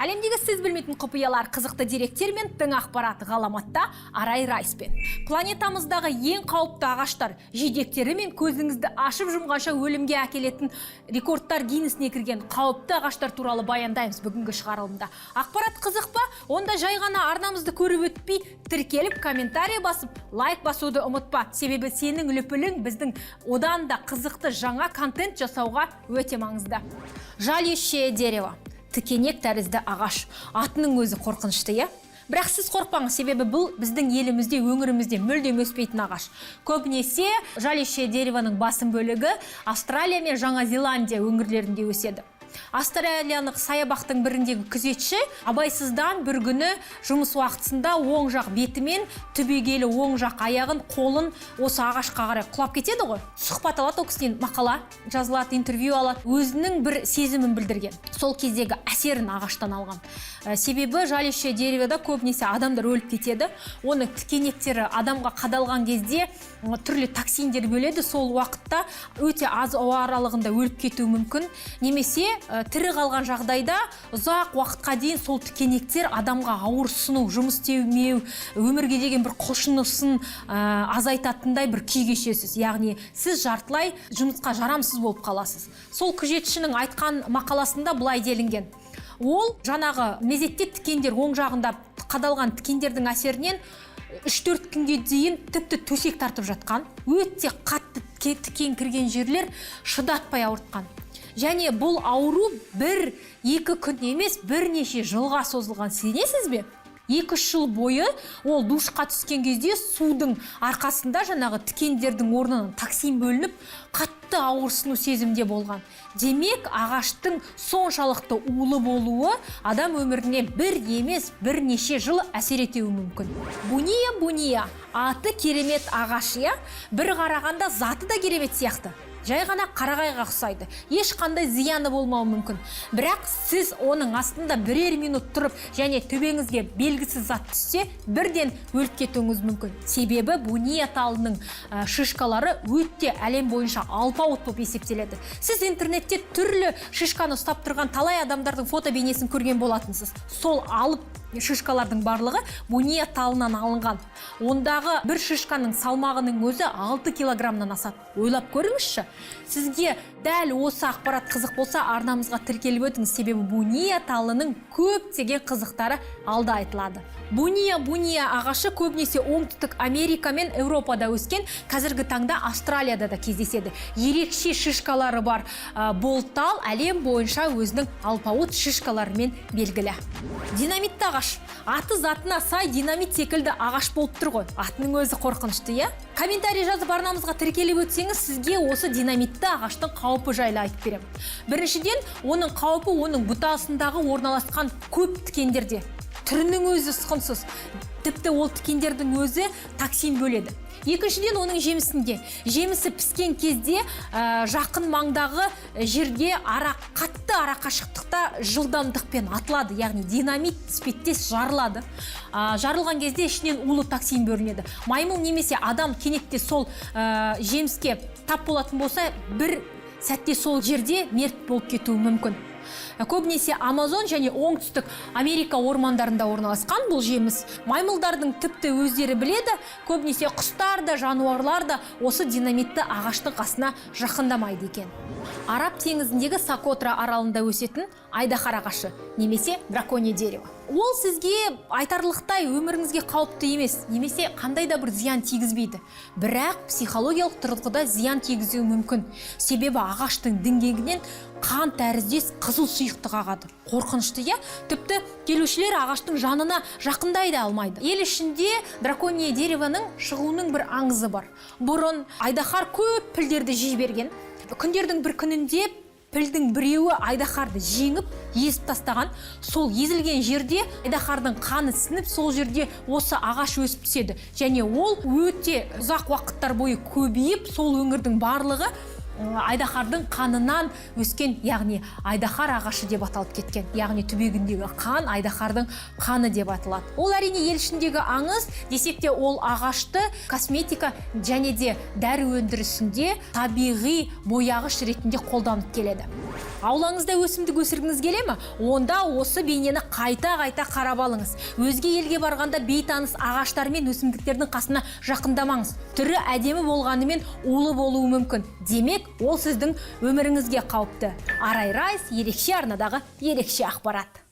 Әлемдегі сіз білмейтін құпиялар, қызықты деректер мен тың ақпарат ғаламатта Арай Райспен. Планетамыздағы ең қауіпті ағаштар, жидектері мен көзіңізді ашып жұмғанша өлімге әкелетін рекордтар Гиннесіне кірген қауіпті ағаштар туралы баяндаймыз бүгінгі шығарылымда. Ақпарат қызық па? Онда жай ғана арнамызды көріп өтпей, тіркеліп, комментарий басып, лайк басуды ұмытпа. Себебі сенің үліпілің біздің одан да қызықты жаңа контент жасауға өте маңызды. Жалющее дерево. Тікенек тәрізді ағаш. Атының өзі қорқынышты, е? Бірақ сіз қорқпаңыз, себебі бұл біздің елімізде, өңірімізде мүлдем өспейтін ағаш. Көбінесе жалющее деревоның басым бөлігі Австралия мен Жаңа Зеландия өңірлерінде өседі. Австралиялық саябақтың біріндегі күзетші абайсыздан бір күні жұмыс уақытысында оң жақ бетімен түбегейлі оң жақ аяғын, қолын осы ағашқа қарай құлап кетеді ғой. Сұхбат алады, ол кісіден мақала жазылады, интервью алады, өзінің бір сезімін білдірген. Сол кездегі әсерін ағаштан алған. Себебі жалющее деревода көбінесе адамдар өліп кетеді. Оның тікенектері адамға қадалған кезде түрлі токсиндер бөледі. Сол уақытта өте аз ауа аралығында өліп кетуі мүмкін. Немесе тірі қалған жағдайда ұзақ уақытқа дейін сол тікенектер адамға ауырсыну, жұмыс істемеу, өмірге деген бір құлшынысын азайтатындай бір күй кешесіз. Яғни сіз жартылай жұмысқа жарамсыз болып қаласыз. Сол күзетшінің айтқан мақаласында былай делінген. Ол жаңағы мезетте тікендер оң жағында қадалған тікендердің әсерінен 3-4 күнге дейін тіпті төсек тартып жатқан, өте қатты тікен кірген жерлер шыдатпай ауыртқан. Және бұл ауру 1-2 күн емес, бірнеше жылға созылған. Сенесіз бе? 2 жыл бойы ол душқа түскен кезде судың арқасында жаңағы тікендердің орнынан токсин бөлініп, қатты ауырсыну сезімде болған. Демек, ағаштың соншалықты улы болуы адам өміріне бір емес, бірнеше жыл әсер етуі мүмкін. Буния, аты керемет ағаш, я? Бір қарағанда заты да керемет сияқты. Жай ғана қарағайға ұқсайды. Ешқандай зияны болмауы мүмкін. Бірақ сіз оның астында бірер минут тұрып, және төбеңізге белгісіз зат түссе, бірден өліп кетуіңіз мүмкін. Себебі буния талының шишкалары өте әлем бойынша алпауыт болып есептеледі. Сіз интернетте түрлі шишканы ұстап тұрған талай адамдардың фото бейнесін көрген болатынсыз. Сол алып шишкалардың барлығы буния талынан алынған. Ондағы бір шишканың салмағының өзі 6 килограммнан асады. Ойлап көріңізші. Сізге дәл осы ақпарат қызық болса, арнамызға тіркеліп өтіңіз, себебі буния талының көптеген қызықтары алда айтылады. Буния ағашы көбінесе оңтүстік Америка мен Еуропада өскен, қазіргі таңда Австралияда да кездеседі. Ерекше шишкалары бар бұл тал әлем бойынша өзінің алпауыт шишкаларымен белгілі. Динамитті ағаш. Аты затына сай динамит секілді ағаш болып тұр ғой. Атының өзі қорқынышты, е? Комментарий жазып арнамызға тіркеліп өтсеңіз, сізге осы динамитті ағаштың қауіпі жайлы айтып беремін. Біріншіден, оның қауіпі оның бұтасындағы орналасқан көп тікендерде. Түрінің өзі сұқынсыз. Тіпті ол тікендердің өзі токсин бөледі. Екіншіден, оның жемісінде. Жемісі піскен кезде жақын маңдағы жерде қатты ара қашықтықта жылдамдықпен атылады. Яғни динамит іспеттес жарылады. Жарылған кезде ішінен улы токсин бөлінеді. Маймыл немесе адам кенетте сол жеміске тап болатын болса, бір сәтте сол жерде мерт болып кетуі мүмкін. Көбінесе Амазон және оңтүстік Америка ормандарында орналасқан бұл жеміс. Маймылдардың тіпті өздері біледі, көбінесе құстар да, жануарлар да осы динамитті ағаштың қасына жақындамайды екен. Араб теңізіндегі Сокотра аралында өсетін айдахар ағашы, немесе дракония дерево. Ол сізге айтарлықтай өміріңізге қауіпті емес, немесе қандай да бір зиян тигізбейді. Бірақ психологиялық тұрғыда зиян тигізуі мүмкін. Себебі ағаштың діңгегінен қан тәріздес қызыл сұйықтық ағады. Қорқынышты, я? Тіпті келушілер ағаштың жанына жақындай да алмайды. Ел ішінде дракония деревоның шығуының бір аңызы бар. Бұрын айдахар көп пілдерді жей берген. Күндердің бір күнінде пілдің біреуі айдахарды жеңіп, езіп тастаған. Сол езілген жерде айдахардың қаны сініп, сол жерде осы ағаш өсіп түседі. Және ол өте ұзақ уақыттар бойы көбейіп, сол өңірдің барлығы айдаһардың қанынан өскен, яғни айдаһар ағашы деп аталып кеткен. Яғни түбегіндегі қан айдаһардың қаны деп аталады. Ол әрине ел ішіндегі аңыз, десек те ол ағашты косметика және де дәрі өндірісінде табиғи бояғыш ретінде қолданып келеді. Аулаңызда өсімдік өсіргіңіз келе ме? Онда осы бейнені қайта-қайта қарап алыңыз. Өзге елге барғанда бейтаныс ағаштар мен өсімдіктердің қасына жақындамаңыз. Түрі әдемі болғанымен улы болуы мүмкін. Демек, ол сіздің өміріңізге қауіпті. Арай Райс ерекше арнадағы ерекше ақпарат.